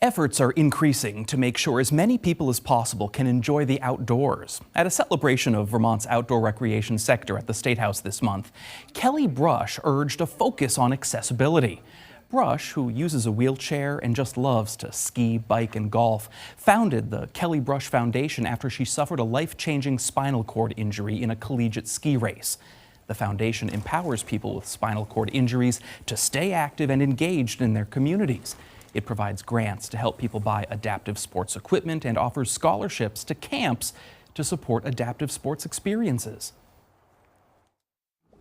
Efforts are increasing to make sure as many people as possible can enjoy the outdoors. At a celebration of Vermont's outdoor recreation sector at the State House this month, Kelly Brush urged a focus on accessibility. Brush, who uses a wheelchair and just loves to ski, bike, and golf, founded the Kelly Brush Foundation after she suffered a life-changing spinal cord injury in a collegiate ski race. The foundation empowers people with spinal cord injuries to stay active and engaged in their communities. It provides grants to help people buy adaptive sports equipment and offers scholarships to camps to support adaptive sports experiences.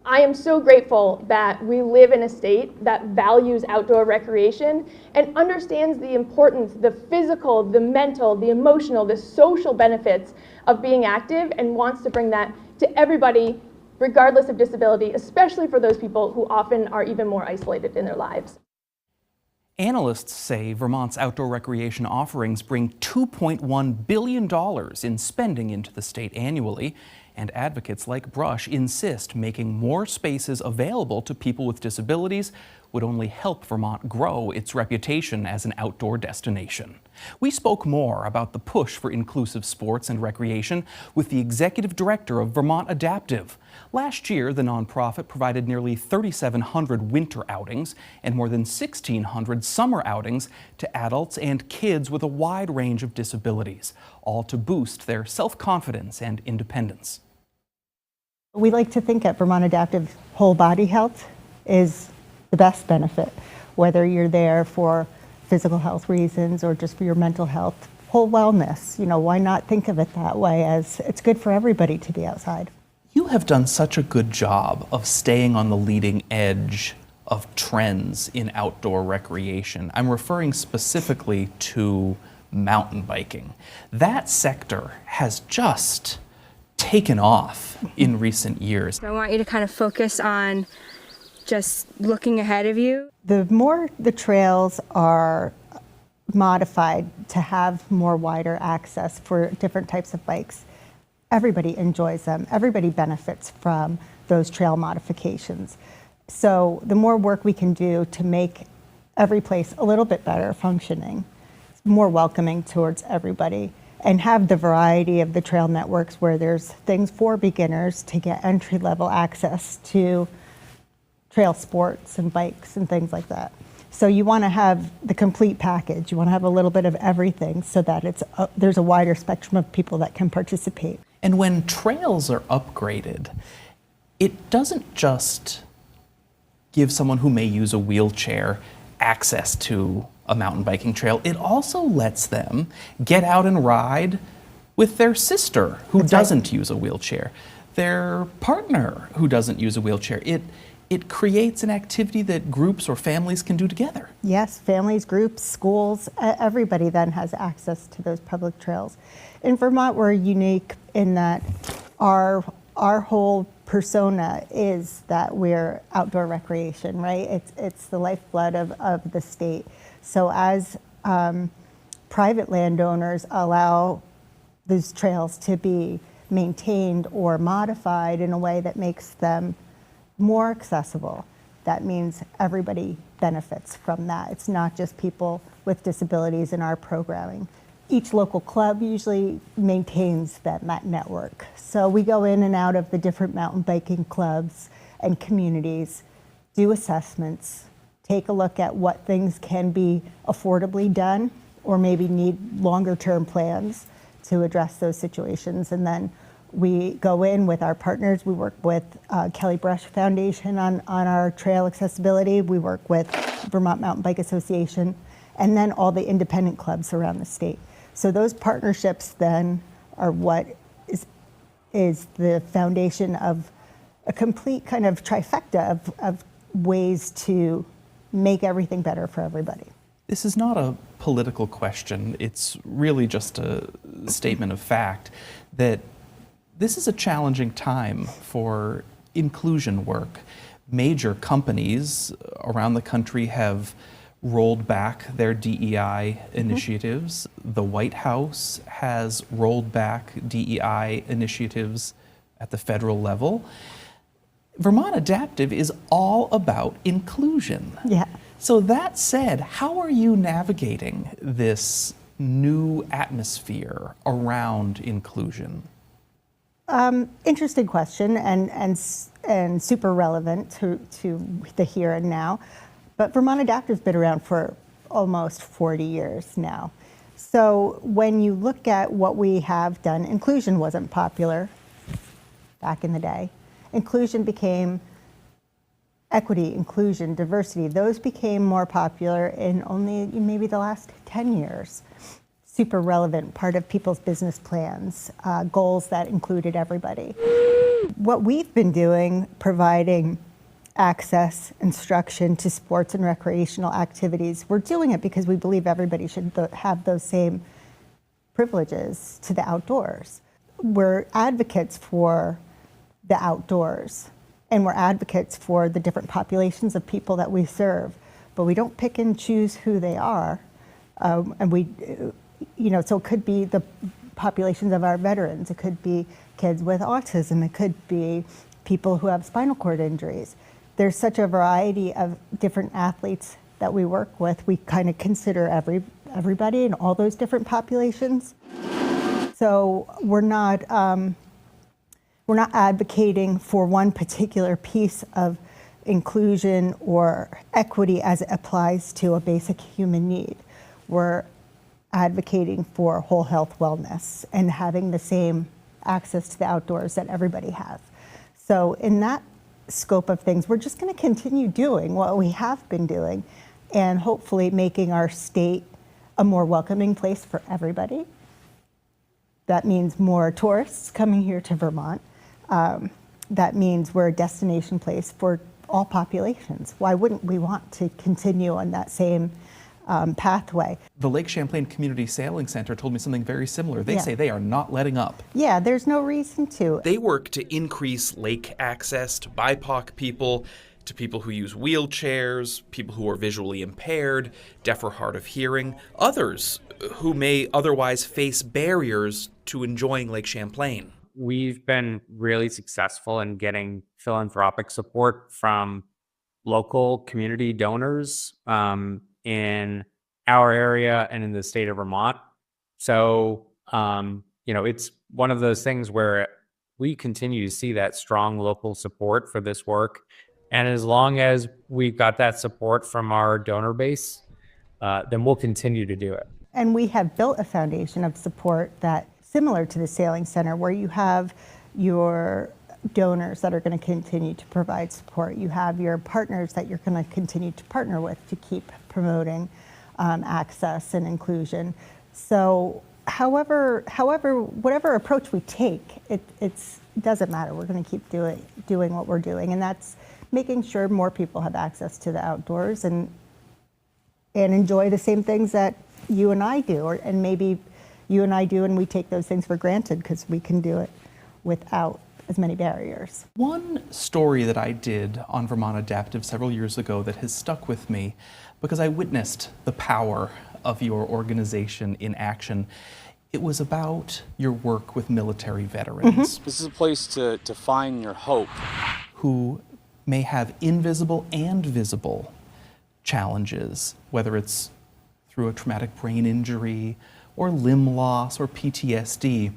I am so grateful that we live in a state that values outdoor recreation and understands the importance, the physical, the mental, the emotional, the social benefits of being active and wants to bring that to everybody regardless of disability, especially for those people who often are even more isolated in their lives. Analysts say Vermont's outdoor recreation offerings bring $2.1 billion in spending into the state annually, and advocates like Brush insist making more spaces available to people with disabilities would only help Vermont grow its reputation as an outdoor destination. We spoke more about the push for inclusive sports and recreation with the executive director of Vermont Adaptive. Last year, the nonprofit provided nearly 3,700 winter outings and more than 1,600 summer outings to adults and kids with a wide range of disabilities, all to boost their self-confidence and independence. We like to think at Vermont Adaptive whole body health is the best benefit, whether you're there for physical health reasons or just for your mental health, whole wellness. You know, why not think of it that way, as it's good for everybody to be outside. You have done such a good job of staying on the leading edge of trends in outdoor recreation. I'm referring specifically to mountain biking. That sector has just taken off in recent years. I want you to kind of focus on just looking ahead of you. The more the trails are modified to have more wider access for different types of bikes, everybody enjoys them. Everybody benefits from those trail modifications. So the more work we can do to make every place a little bit better functioning, more welcoming towards everybody, and have the variety of the trail networks where there's things for beginners to get entry-level access to trail sports and bikes and things like that. So you want to have the complete package. You want to have a little bit of everything so that there's a wider spectrum of people that can participate. And when trails are upgraded, it doesn't just give someone who may use a wheelchair access to a mountain biking trail. It also lets them get out and ride with their sister who doesn't use a wheelchair, their partner who doesn't use a wheelchair. It creates an activity that groups or families can do together. Yes, families, groups, schools, everybody then has access to those public trails. In Vermont, we're unique in that our whole persona is that we're outdoor recreation, right? It's the lifeblood of the state. So as private landowners allow these trails to be maintained or modified in a way that makes them more accessible, that means everybody benefits from that. It's not just people with disabilities in our programming. Each local club usually maintains that network. So we go in and out of the different mountain biking clubs and communities, do assessments, take a look at what things can be affordably done or maybe need longer term plans to address those situations. And then we go in with our partners. We work with Kelly Brush Foundation on our trail accessibility. We work with Vermont Mountain Bike Association, and then all the independent clubs around the state. So those partnerships then are what is the foundation of a complete kind of trifecta of ways to make everything better for everybody. This is not a political question. It's really just a statement of fact that this is a challenging time for inclusion work. Major companies around the country have rolled back their DEI initiatives. The White House has rolled back DEI initiatives at the federal level. Vermont Adaptive is all about inclusion. Yeah. So that said, how are you navigating this new atmosphere around inclusion? Interesting question and super relevant to the here and now. But Vermont Adaptive's been around for almost 40 years now. So when you look at what we have done, inclusion wasn't popular back in the day. Inclusion became equity, inclusion, diversity. Those became more popular in only maybe the last 10 years. Super relevant, part of people's business plans, goals that included everybody. What we've been doing, providing access, instruction to sports and recreational activities, we're doing it because we believe everybody should have those same privileges to the outdoors. We're advocates for the outdoors, and we're advocates for the different populations of people that we serve, but we don't pick and choose who they are. And we, so it could be the populations of our veterans, it could be kids with autism, it could be people who have spinal cord injuries. There's such a variety of different athletes that we work with. We kind of consider everybody in all those different populations. So we're not advocating for one particular piece of inclusion or equity as it applies to a basic human need. We're advocating for whole health wellness and having the same access to the outdoors that everybody has. So in that scope of things, we're just going to continue doing what we have been doing and hopefully making our state a more welcoming place for everybody. That means more tourists coming here to Vermont. That means we're a destination place for all populations. Why wouldn't we want to continue on that same pathway? The Lake Champlain Community Sailing Center told me something very similar. They Yeah. say they are not letting up. Yeah, there's no reason to. They work to increase lake access to BIPOC people, to people who use wheelchairs, people who are visually impaired, deaf or hard of hearing, others who may otherwise face barriers to enjoying Lake Champlain. We've been really successful in getting philanthropic support from local community donors in our area and in the state of Vermont. So, it's one of those things where we continue to see that strong local support for this work. And as long as we've got that support from our donor base, then we'll continue to do it. And we have built a foundation of support that similar to the Sailing Center, where you have your donors that are going to continue to provide support. You have your partners that you're going to continue to partner with to keep promoting access and inclusion. So whatever approach we take, it doesn't matter. We're going to keep doing what we're doing. And that's making sure more people have access to the outdoors and enjoy the same things that you and I do, and maybe you and I do, and we take those things for granted because we can do it without as many barriers. One story that I did on Vermont Adaptive several years ago that has stuck with me because I witnessed the power of your organization in action. It was about your work with military veterans. This is a place to find your hope. Who may have invisible and visible challenges, whether it's through a traumatic brain injury or limb loss or PTSD.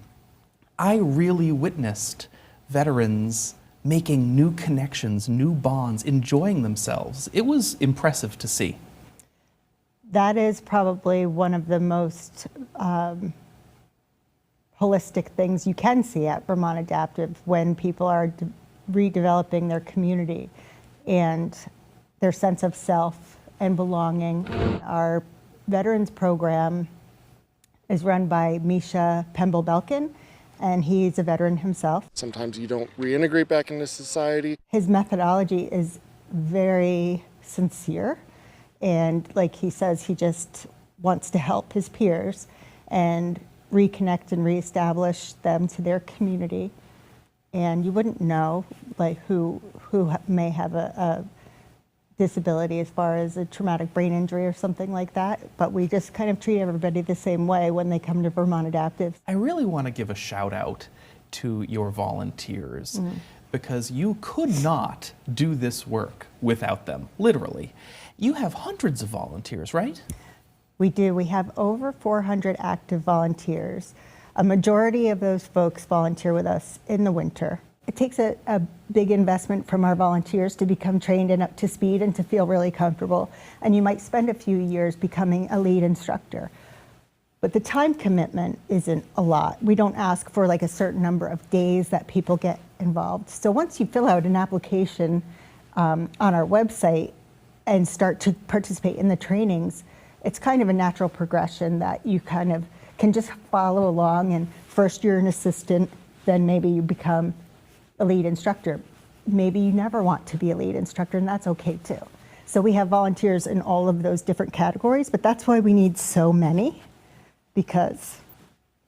I really witnessed veterans making new connections, new bonds, enjoying themselves. It was impressive to see. That is probably one of the most holistic things you can see at Vermont Adaptive when people are redeveloping their community and their sense of self and belonging. Our veterans program is run by Misha Pemble-Belkin, and he's a veteran himself. Sometimes you don't reintegrate back into society. His methodology is very sincere, and like he says, he just wants to help his peers and reconnect and reestablish them to their community. And you wouldn't know who may have a disability as far as a traumatic brain injury or something like that, but we just kind of treat everybody the same way when they come to Vermont Adaptive. I really want to give a shout out to your volunteers because you could not do this work without them, literally. You have hundreds of volunteers, right? We do. We have over 400 active volunteers. A majority of those folks volunteer with us in the winter. It takes a big investment from our volunteers to become trained and up to speed and to feel really comfortable. And you might spend a few years becoming a lead instructor. But the time commitment isn't a lot. We don't ask for like a certain number of days that people get involved. So once you fill out an application on our website and start to participate in the trainings, it's kind of a natural progression that you kind of can just follow along, and first you're an assistant, then maybe you become a lead instructor. Maybe you never want to be a lead instructor, and that's okay too. So we have volunteers in all of those different categories, but that's why we need so many, because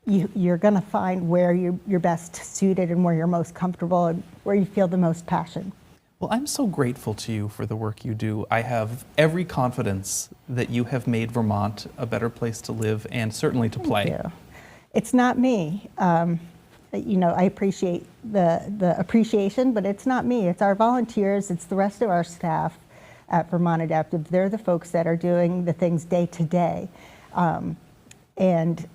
you're gonna find where you're best suited and where you're most comfortable and where you feel the most passion. Well, I'm so grateful to you for the work you do. I have every confidence that you have made Vermont a better place to live and certainly to play. Thank you. It's not me. You know, I appreciate the appreciation, but it's not me. It's our volunteers. It's the rest of our staff at Vermont Adaptive. They're the folks that are doing the things day to day. And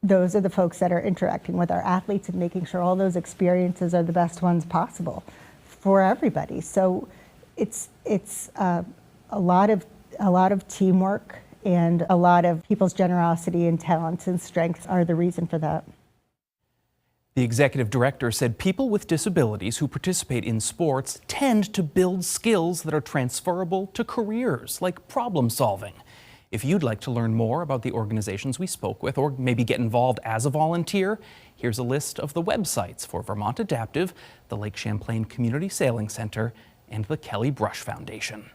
those are the folks that are interacting with our athletes and making sure all those experiences are the best ones possible for everybody. So it's a lot of teamwork, and a lot of people's generosity and talents and strengths are the reason for that. The executive director said people with disabilities who participate in sports tend to build skills that are transferable to careers, like problem solving. If you'd like to learn more about the organizations we spoke with, or maybe get involved as a volunteer, here's a list of the websites for Vermont Adaptive, the Lake Champlain Community Sailing Center, and the Kelly Brush Foundation.